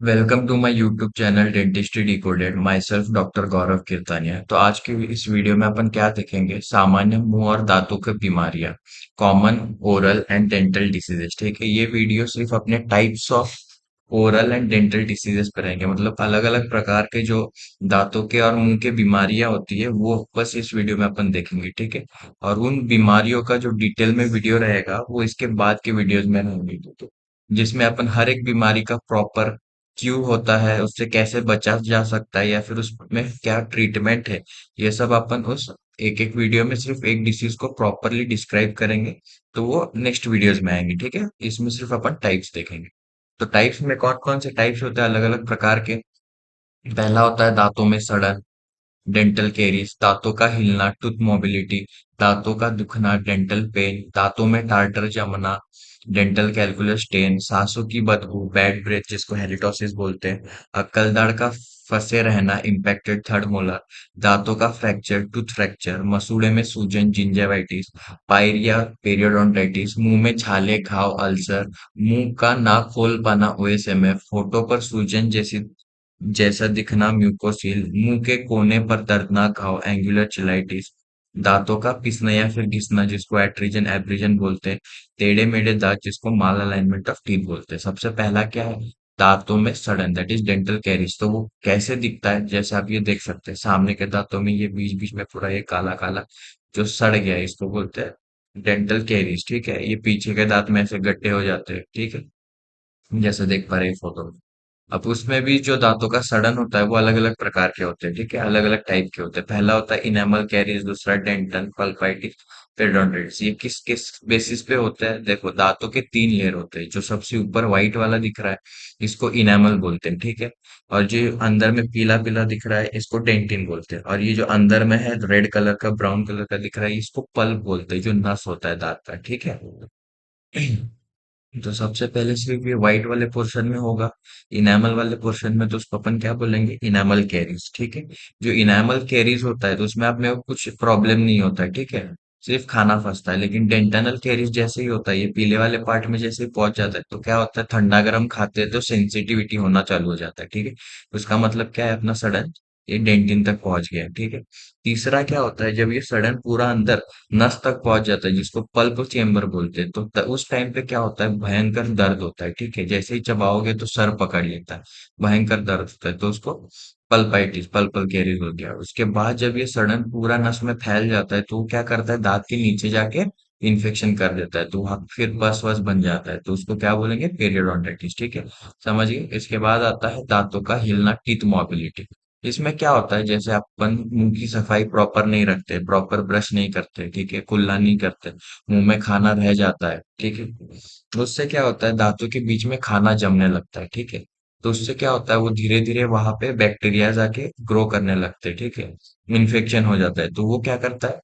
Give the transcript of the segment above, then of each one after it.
Welcome to my YouTube channel dentistry decoded myself doctor Gaurav Kirtania. तो आज के इस वीडियो में अपन क्या देखेंगे? सामान्य मुंह और दांतों की बीमारियां, common oral and dental diseases. ठीक है, ये वीडियो सिर्फ अपने types of oral and dental diseases पर रहेंगे, मतलब अलग अलग प्रकार के जो दांतों के और मुंह के बीमारियां होती है वो बस इस वीडियो में अपन देखेंगे। ठीक है, और उन बीमारियों का जो डिटेल में वीडियो रहेगा वो इसके बाद के वीडियोज में रहेंगे, जिसमें अपन हर एक बीमारी का प्रॉपर क्यों होता है, उससे कैसे बचा जा सकता है, या फिर उसमें क्या ट्रीटमेंट है, ये सब अपन उस एक एक वीडियो में सिर्फ एक डिसीज को प्रॉपरली डिस्क्राइब करेंगे। तो वो नेक्स्ट वीडियोस में आएंगे। ठीक है, इसमें सिर्फ अपन टाइप्स देखेंगे। तो टाइप्स में कौन कौन से टाइप्स होते हैं अलग अलग प्रकार के? पहला होता है दांतों में सड़न, डेंटल कैरीज, दांतों का हिलना, टूथ मोबिलिटी, दांतों का दुखना, डेंटल पेन, दांतों में टार्टर जमना, डेंटल कैलकुलस स्टेन, सांसों की बदबू, बैड ब्रेथ जिसको हेलिटोसिस बोलते हैं, अक्कलदाढ़ का फंसे रहना, इम्पैक्टेड थर्ड मोलर, दांतों का फ्रैक्चर, टूथ फ्रैक्चर, मसूड़े में सूजन, जिंजेवाइटिस, पायरिया पेरियोडोंटाइटिस, मुंह में छाले, घाव, अल्सर, मुंह का ना खोल पाना, ओएसएमएफ, फोटो पर सूजन जैसा दिखना, म्यूकोसील, मुंह के कोने पर दर्दनाक घाव, एंगुलर चिलाइटिस, दांतों का पिसना या फिर घिसना जिसको एट्रिजन एब्रिजन बोलते हैं, टेढ़े मेढ़े दांत जिसको माल अलाइनमेंट ऑफ टीथ बोलते हैं। सबसे पहला क्या है? दांतों में सड़न, दैट इज डेंटल कैरीज। तो वो कैसे दिखता है? जैसे आप ये देख सकते हैं, सामने के दांतों में ये बीच बीच में पूरा ये काला काला जो सड़ गया है, इसको बोलते हैं डेंटल कैरीज। ठीक है, ये पीछे के दांत में ऐसे गड्ढे हो जाते हैं। ठीक है, जैसे देख पा रहे हैं फोटो में। अब उसमें भी जो दांतों का सड़न होता है वो अलग अलग प्रकार के होते हैं। ठीक है, अलग अलग टाइप के होते हैं। पहला होता है इनेमल कैरीज, दूसरा डेंटल पल्पाइटिस, पेरिडोन्टाइटिस। ये किस किस बेसिस पे होता है? देखो, दांतों के तीन लेयर होते हैं। जो सबसे ऊपर व्हाइट वाला दिख रहा है इसको इनेमल बोलते हैं। ठीक है, और जो अंदर में पीला पीला दिख रहा है इसको डेंटिन बोलते हैं, और ये जो अंदर में है रेड कलर का, ब्राउन कलर का दिख रहा है, इसको पल्प बोलते हैं, जो नस होता है दांत का। ठीक है, तो सबसे पहले सिर्फ ये व्हाइट वाले पोर्शन में होगा। इनेमल वाले पोर्शन में तो उसको अपन क्या बोलेंगे? Enamel carries. ठीक है, जो इनेमल कैरीज होता है तो उसमें आप में कुछ प्रॉब्लम नहीं होता है। ठीक है, सिर्फ खाना फंसता है। लेकिन डेंटनल कैरीज जैसे ही होता है, ये पीले वाले पार्ट में जैसे ही पहुंच जाता है तो क्या होता है? ठंडा गर्म खाते हैं तो सेंसिटिविटी होना चालू हो जाता है। ठीक है, उसका मतलब क्या है? अपना सडन ये डेंटिन तक पहुंच गया है। ठीक है, तीसरा क्या होता है? जब ये सडन पूरा अंदर नस तक पहुंच जाता है जिसको पल्प चेम्बर बोलते हैं, तो उस टाइम पे क्या होता है? भयंकर दर्द होता है। ठीक है, जैसे ही चबाओगे तो सर पकड़ लेता है, भयंकर दर्द होता है, तो उसको पल्पाइटिस, पल्पल कैरीज हो गया। उसके बाद जब ये सडन पूरा नस में फैल जाता है तो वो क्या करता है? दांत के नीचे जाके इन्फेक्शन कर देता है, तो वहां फिर पस वस बन जाता है, तो उसको क्या बोलेंगे? पेरियोडोंटाइटिस। ठीक है, समझिए। इसके बाद आता है दांतों का हिलना, टीथ मोबिलिटी। इसमें क्या होता है? जैसे अपन मुंह की सफाई प्रॉपर नहीं रखते, प्रॉपर ब्रश नहीं करते, ठीक है, कुल्ला नहीं करते, मुंह में खाना रह जाता है। ठीक है, तो उससे क्या होता है? दांतों के बीच में खाना जमने लगता है। ठीक है, तो उससे क्या होता है? वो धीरे धीरे वहां पे बैक्टीरिया जाके ग्रो करने लगते हैं। ठीक है, इन्फेक्शन हो जाता है, तो वो क्या करता है?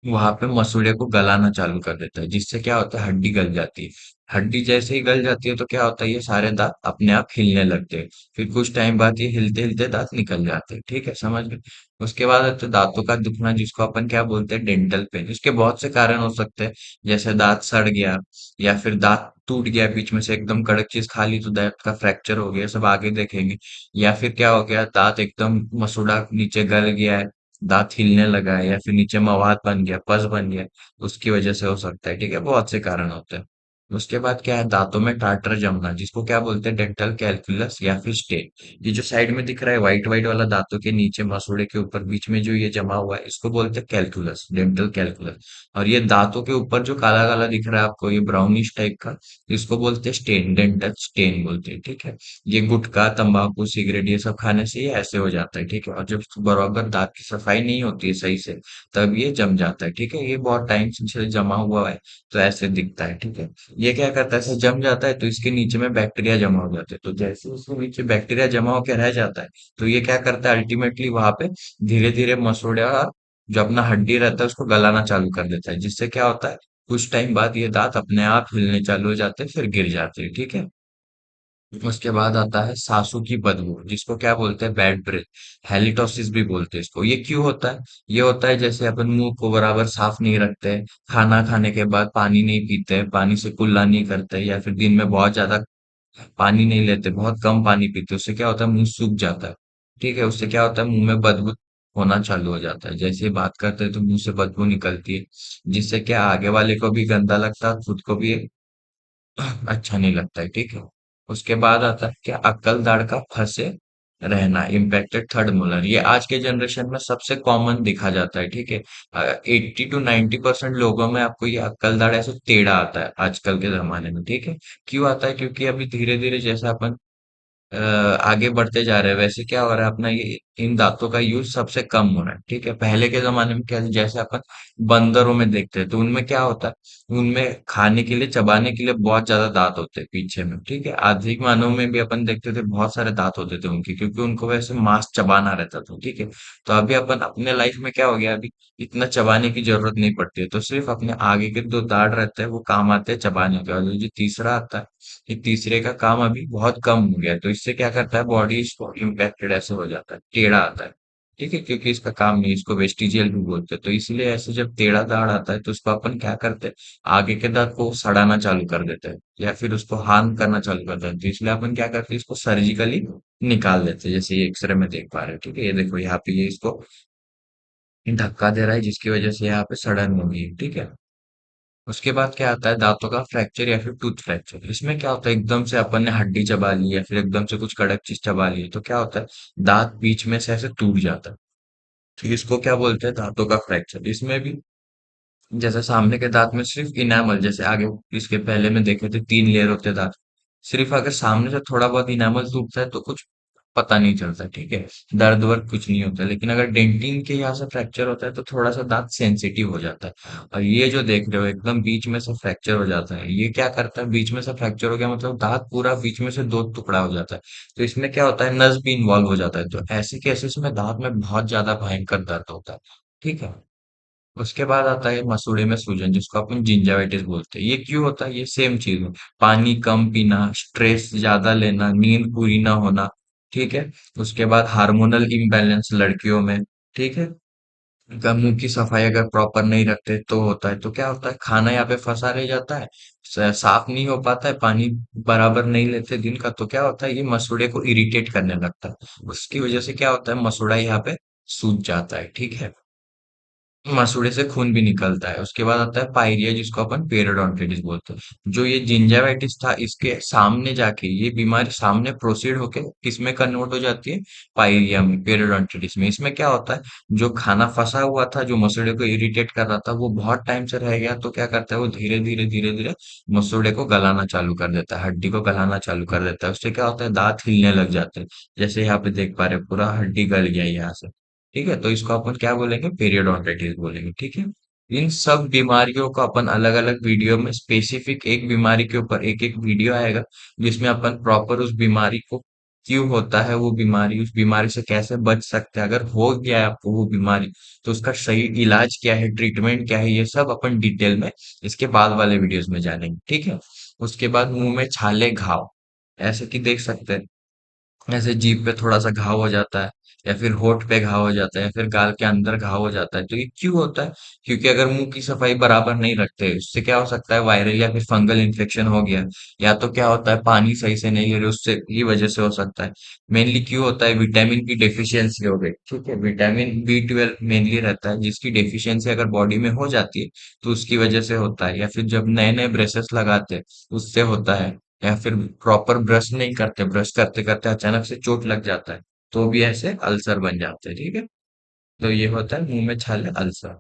वहां पे मसूड़े को गलाना चालू कर देता है, जिससे क्या होता है? हड्डी गल जाती है। हड्डी जैसे ही गल जाती है तो क्या होता है? ये सारे दांत अपने आप हिलने लगते हैं। फिर कुछ टाइम बाद ये हिलते हिलते दांत निकल जाते हैं। ठीक है, समझ गए? उसके बाद आता है दांतों का दुखना, जिसको अपन क्या बोलते हैं? Dental pen. इसके बहुत से कारण हो सकते हैं, जैसे दांत सड़ गया, या फिर दांत टूट गया बीच में से, एकदम कड़क चीज खा ली तो दांत का फ्रैक्चर हो गया, सब आगे देखेंगे। या फिर क्या हो गया? दांत एकदम मसूड़ा नीचे गल गया है, दांत हिलने लगा है, या फिर नीचे मवाद बन गया, पस बन गया, उसकी वजह से हो सकता है। ठीक है, बहुत से कारण होते हैं। उसके बाद क्या है? दांतों में टार्टर जमना, जिसको क्या बोलते हैं? डेंटल कैलकुलस या फिर स्टेन। ये जो साइड में दिख रहा है व्हाइट व्हाइट वाला, दांतों के नीचे मसूड़े के ऊपर बीच में जो ये जमा हुआ है, इसको बोलते हैं कैलकुलस, डेंटल कैलकुलस। और ये दांतों के ऊपर जो काला काला दिख रहा है आपको, ये ब्राउनिश टाइप का, इसको बोलते हैं स्टेन, डेंटल स्टेन बोलते हैं। ठीक है, ये गुटखा, तंबाकू, सिगरेट ये सब खाने से ये ऐसे हो जाता है। ठीक है, और जब बराबर दांत की सफाई नहीं होती है सही से, तब ये जम जाता है। ठीक है, ये बहुत टाइम से जमा हुआ है तो ऐसे दिखता है। ठीक है, ये क्या करता है? ऐसे जम जाता है तो इसके नीचे में बैक्टीरिया जमा हो जाते हैं, तो जैसे उसके नीचे बैक्टीरिया जमा होकर रह जाता है, तो ये क्या करता है? अल्टीमेटली वहां पे धीरे धीरे मसूड़े और जो अपना हड्डी रहता है उसको गलाना चालू कर देता है, जिससे क्या होता है? कुछ टाइम बाद ये दांत अपने आप हिलने चालू हो जाते हैं, फिर गिर जाते हैं। ठीक है, उसके बाद आता है सांसों की बदबू, जिसको क्या बोलते हैं? बैड ब्रेथ, हेलिटोसिस भी बोलते हैं इसको। ये क्यों होता है? ये होता है जैसे अपन मुंह को बराबर साफ नहीं रखते, खाना खाने के बाद पानी नहीं पीते, पानी से कुल्ला नहीं करते, या फिर दिन में बहुत ज्यादा पानी नहीं लेते, बहुत कम पानी पीते, उससे क्या होता है मुंह सूख जाता है। ठीक है, उससे क्या होता है मुंह में बदबू होना चालू हो जाता है, जैसे ही बात करते हैं तो मुंह से बदबू निकलती है, जिससे क्या आगे वाले को भी गंदा लगता है, खुद को भी अच्छा नहीं लगता है। ठीक है, उसके बाद आता है क्या, अक्कल दाढ़ का फंसे रहना, इम्पैक्टेड थर्ड मोलर, ये आज के जनरेशन में सबसे कॉमन दिखा जाता है। ठीक है, 80 to 90% लोगों में आपको ये अक्कल दाढ़ ऐसे टेढ़ा आता है आजकल के जमाने में। ठीक है, क्यों आता है, क्योंकि अभी धीरे धीरे जैसे अपन आगे बढ़ते जा रहे हैं, वैसे क्या हो रहा है, अपना ये इन दांतों का यूज सबसे कम हो रहा है। ठीक है, पहले के जमाने में क्या, जैसे अपन बंदरों में देखते हैं तो उनमें क्या होता है, उनमें खाने के लिए चबाने के लिए बहुत ज्यादा दांत होते हैं पीछे में। ठीक है, आधुनिक मानव में भी अपन देखते थे बहुत सारे दांत होते थे उनके, क्योंकि उनको वैसे मांस चबाना रहता था। ठीक है, तो अभी अपन अपने लाइफ में क्या हो गया, अभी इतना चबाने की जरूरत नहीं पड़ती है, तो सिर्फ अपने आगे के दो दांत रहते हैं वो काम आते हैं चबाने के, और जो तीसरा आता है, ये तीसरे का काम अभी बहुत कम हो गया है, तो इससे क्या करता है, बॉडी इसको इम्पैक्टेड ऐसे हो जाता है, टेढ़ा आता है। ठीक है, क्योंकि इसका काम नहीं, इसको वेस्टिजियल भी बोलते हैं, तो इसलिए ऐसे जब टेढ़ा दाढ़ आता है तो उसको अपन क्या करते हैं, आगे के दांत को सड़ाना चालू कर देते हैं, या फिर उसको हार्म करना चालू कर देते हैं, तो इसलिए अपन क्या करते हैं, इसको सर्जिकली निकाल देते हैं, जैसे ये एक्सरे में देख पा रहे हैं। ठीक है, ये देखो यहाँ पे ये इसको धक्का दे रहा है, जिसकी वजह से यहाँ पे सड़न होगी। ठीक है, उसके बाद क्या आता है, दांतों का फ्रैक्चर या फिर टूथ फ्रैक्चर। इसमें क्या होता है, एकदम से अपन ने हड्डी चबा ली या फिर एकदम से कुछ कड़क चीज चबा ली, तो क्या होता है, दांत बीच में से ऐसे टूट जाता है। तो इसको क्या बोलते हैं, दांतों का फ्रैक्चर। इसमें भी जैसे सामने के दांत में सिर्फ इनामल, जैसे आगे इसके पहले में देखे थे 3 लेयर होते हैं दांत, सिर्फ अगर सामने से थोड़ा बहुत इनामल टूटता है तो कुछ पता नहीं चलता। ठीक है, दर्द वर्द कुछ नहीं होता, लेकिन अगर डेंटिंग के यहाँ से फ्रैक्चर होता है तो थोड़ा सा दांत सेंसिटिव हो जाता है। और ये जो देख रहे हो एकदम बीच में से फ्रैक्चर हो जाता है, ये क्या करता है, बीच में से फ्रैक्चर हो गया मतलब दांत पूरा बीच में से दो टुकड़ा हो जाता है, तो इसमें क्या होता है, नस भी इन्वॉल्व हो जाता है, तो ऐसे केसेस में दांत में बहुत ज्यादा भयंकर दर्द होता है। ठीक है, उसके बाद आता है मसूड़े में सूजन, जिसको अपन जिंजाइटिस बोलते हैं। ये क्यों होता है, ये सेम चीज है, पानी कम पीना, स्ट्रेस ज्यादा लेना, नींद पूरी ना होना। ठीक है, उसके बाद हार्मोनल इम्बैलेंस लड़कियों में। ठीक है, मुंह की सफाई अगर प्रॉपर नहीं रखते तो होता है, तो क्या होता है, खाना यहाँ पे फंसा रह जाता है, साफ नहीं हो पाता है, पानी बराबर नहीं लेते दिन का, तो क्या होता है, ये मसूड़े को इरिटेट करने लगता है, उसकी वजह से क्या होता है, मसूड़ा यहाँ पे सूज जाता है। ठीक है, मसूड़े से खून भी निकलता है। उसके बाद आता है पायरिया, जिसको अपन पेरियोडोंटिटिस बोलते हैं। जो ये जिंजाइटिस था, इसके सामने जाके ये बीमारी सामने प्रोसीड होके किसमें कन्वर्ट हो जाती है, पायरिया में, पेरियोडोंटिटिस में। इसमें क्या होता है, जो खाना फंसा हुआ था, जो मसूड़े को इरिटेट कर रहा था, वो बहुत टाइम से रह गया, तो क्या करता है, वो धीरे धीरे धीरे धीरे मसूड़े को गलाना चालू कर देता है, हड्डी को गलाना चालू कर देता है। उससे क्या होता है, दांत हिलने लग जाते हैं, जैसे यहाँ पे देख पा रहे हैं, पूरा हड्डी गल गया है यहाँ से। ठीक है, तो इसको अपन क्या बोलेंगे, पीरियडोंटाइटिस बोलेंगे। ठीक है, इन सब बीमारियों को अपन अलग अलग वीडियो में, स्पेसिफिक एक बीमारी के ऊपर एक एक वीडियो आएगा, जिसमें अपन प्रॉपर उस बीमारी को, क्यों होता है वो बीमारी, उस बीमारी से कैसे बच सकते हैं, अगर हो गया है आपको वो बीमारी तो उसका सही इलाज क्या है, ट्रीटमेंट क्या है, ये सब अपन डिटेल में इसके बाद वाले वीडियोस में जानेंगे। ठीक है, उसके बाद मुंह में छाले, घाव, ऐसे कि देख सकते हैं, ऐसे जीभ पे थोड़ा सा घाव हो जाता है, या फिर होठ पे घाव हो जाता है, या फिर गाल के अंदर घाव हो जाता है, तो ये क्यों होता है, क्योंकि अगर मुंह की सफाई बराबर नहीं रखते, उससे क्या हो सकता है, वायरल या फिर फंगल इन्फेक्शन हो गया, या तो क्या होता है, पानी सही से नहीं ले रहे, उससे की वजह से हो सकता है। मेनली क्यों होता है, विटामिन की डेफिशिएंसी हो गई। ठीक है, विटामिन B12 मेनली रहता है, जिसकी डेफिशिएंसी अगर बॉडी में हो जाती है तो उसकी वजह से होता है, या फिर जब नए नए ब्रेसेस लगाते हैं उससे होता है, या फिर प्रॉपर ब्रश नहीं करते, ब्रश करते करते अचानक से चोट लग जाता है, तो भी ऐसे अल्सर बन जाते हैं। ठीक है, तो ये होता है मुंह में छाले, अल्सर।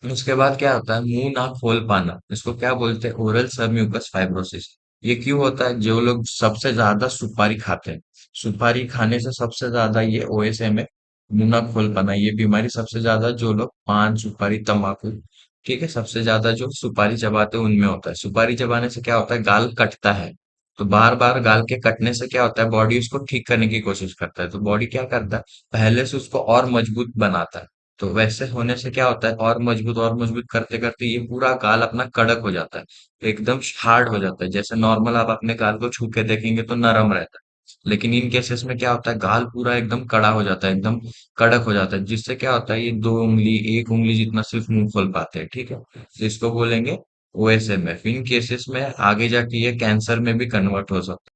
उसके बाद क्या होता है, मुंह ना खोल पाना, इसको क्या बोलते हैं, ओरल सबम्यूकस फाइब्रोसिस। ये क्यों होता है, जो लोग सबसे ज्यादा सुपारी खाते हैं, सुपारी खाने से सबसे ज्यादा ये OSM है, मुंह ना खोल पाना, ये बीमारी सबसे ज्यादा जो लोग पान, सुपारी, तंबाकू, ठीक है, सबसे ज्यादा जो सुपारी चबाते हैं उनमें होता है। सुपारी चबाने से क्या होता है, गाल कटता है, तो बार बार गाल के कटने से क्या होता है, बॉडी उसको ठीक करने की कोशिश करता है, तो बॉडी क्या करता है, पहले से उसको और मजबूत बनाता है, तो वैसे होने से क्या होता है, और मजबूत करते करते ये पूरा गाल अपना कड़क हो जाता है, तो एकदम हार्ड हो जाता है, जैसे नॉर्मल आप अपने गाल को छू के देखेंगे तो नरम रहता है, लेकिन इन केसेस में क्या होता है, गाल पूरा एकदम कड़ा हो जाता है, एकदम कड़क हो जाता है, जिससे क्या होता है, ये 2 उंगली, 1 उंगली जितना सिर्फ मुंह खोल पाते हैं। ठीक है, तो इसको बोलेंगे OSMF। इन केसेस में आगे जाके ये कैंसर में भी कन्वर्ट हो सकता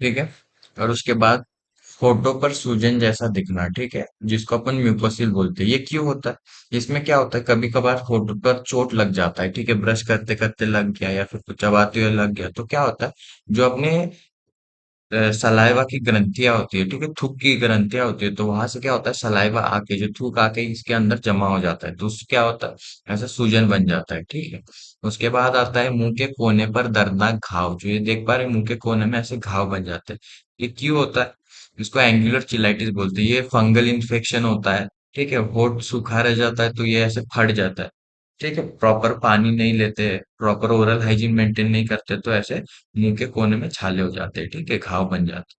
है, ठीक है। और उसके बाद फोटो पर सूजन जैसा दिखना, ठीक है, जिसको अपन म्यूकोसिल बोलते हैं। ये क्यों होता है? इसमें क्या होता है, कभी कभार फोटो पर चोट लग जाता है, ठीक है, ब्रश करते करते लग गया या फिर कुछ चबाते हुए लग गया, तो क्या होता है, जो अपने सलाइवा की ग्रंथियां होती है, ठीक है, थूक की ग्रंथियां होती है, तो वहां से क्या होता है, सलाइवा आके जो थूक आके इसके अंदर जमा हो जाता है, तो उससे क्या होता है, ऐसा सूजन बन जाता है, ठीक है। उसके बाद आता है मुंह के कोने पर दर्दनाक घाव। जो ये देख पा रहे हैं, मुंह के कोने में ऐसे घाव बन जाते हैं। ये क्यों होता है? इसको एंगुलर चिलाइटिस बोलते हैं। ये फंगल इन्फेक्शन होता है, ठीक है, होठ सूखा रह जाता है, तो ये ऐसे फट जाता है, ठीक है। प्रॉपर पानी नहीं लेते, प्रॉपर ओरल हाइजीन मेंटेन नहीं करते, तो ऐसे मुंह के कोने में छाले हो जाते हैं, ठीक है, घाव बन जाते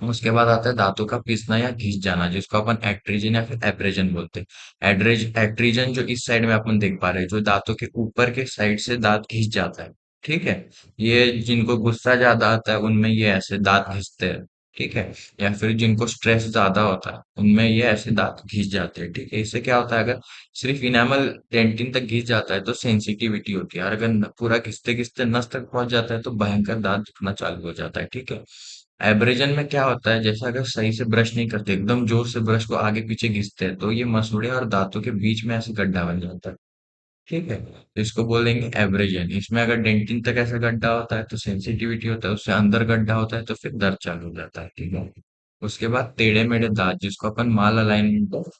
हैं। उसके बाद आता है दांतों का पिसना या घिस जाना, जिसको अपन एक्ट्रीजन या फिर एब्रेजन बोलते हैं। एक्ट्रीजन जो इस साइड में अपन देख पा रहे हैं, जो दांतों के ऊपर के साइड से दांत घिस जाता है, ठीक है। ये जिनको गुस्सा ज्यादा आता है उनमें ये ऐसे दांत घिसते हैं, ठीक है। या फिर जिनको स्ट्रेस ज्यादा होता है उनमें ये ऐसे दांत घिस जाते हैं, ठीक है। इससे क्या होता है, अगर सिर्फ इनेमल डेंटिन तक घिस जाता है तो सेंसिटिविटी होती है, और अगर पूरा घिसते घिसते नस तक पहुंच जाता है तो भयंकर दांत दुखना चालू हो जाता है, ठीक है। एब्रेजन में क्या होता है, जैसा अगर सही से ब्रश नहीं करते, एकदम जोर से ब्रश को आगे पीछे घिसते हैं, तो ये मसूड़े और दांतों के बीच में ऐसे गड्ढा बन जाता है, ठीक है। तो इसको बोलेंगे एब्रेजन। इसमें अगर डेंटिन तक ऐसा गड्ढा होता है तो सेंसिटिविटी होता है, उससे अंदर गड्ढा होता है तो फिर दर्द चालू हो जाता है, ठीक है। उसके बाद टेढ़े मेढ़े दांत, जिसको अपन माल अलाइनमेंट ऑफ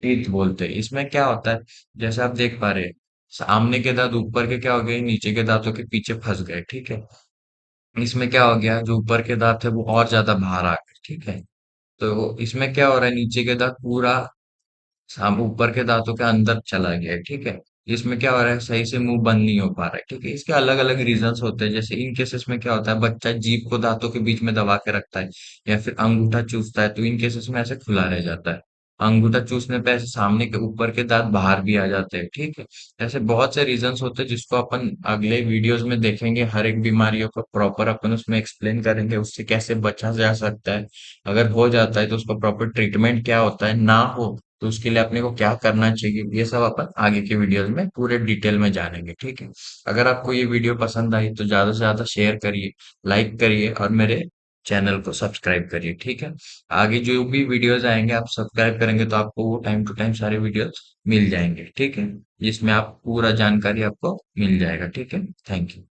टीथ बोलते हैं। इसमें क्या होता है, जैसे आप देख पा रहे हैं, सामने के दांत ऊपर के क्या हो गए, नीचे के दांतों के पीछे फंस गए, ठीक है। इसमें क्या हो गया, जो ऊपर के दांत है वो और ज्यादा बाहर आ गए, ठीक है। तो इसमें क्या हो रहा है, नीचे के दांत पूरा ऊपर के दांतों के अंदर चला गया है, ठीक है। इसमें क्या हो रहा है, सही से मुंह बंद नहीं हो पा रहा है, ठीक है। इसके अलग अलग रीजंस होते हैं। जैसे इन केसेस में क्या होता है, बच्चा जीभ को दांतों के बीच में दबा के रखता है या फिर अंगूठा चूसता है, तो इन केसेस में ऐसे खुला रह जाता है। अंगूठा चूसने पे ऐसे सामने के ऊपर के दांत बाहर भी आ जाते हैं, ठीक है। ऐसे बहुत से रीजंस होते हैं जिसको अपन अगले वीडियोस में देखेंगे। हर एक बीमारियों को प्रॉपर अपन उसमें एक्सप्लेन करेंगे, उससे कैसे बचा जा सकता है। अगर हो जाता है तो उसका प्रॉपर ट्रीटमेंट क्या होता है, ना हो तो उसके लिए अपने को क्या करना चाहिए, ये सब अपन आगे के वीडियोस में पूरे डिटेल में जानेंगे, ठीक है। अगर आपको ये वीडियो पसंद आई तो ज्यादा से ज्यादा शेयर करिए, लाइक करिए और मेरे चैनल को सब्सक्राइब करिए, ठीक है। आगे जो भी वीडियोस आएंगे आप सब्सक्राइब करेंगे तो आपको वो टाइम टू टाइम सारे वीडियोस मिल जाएंगे, ठीक है, जिसमें आप पूरा जानकारी आपको मिल जाएगा, ठीक है। Thank you.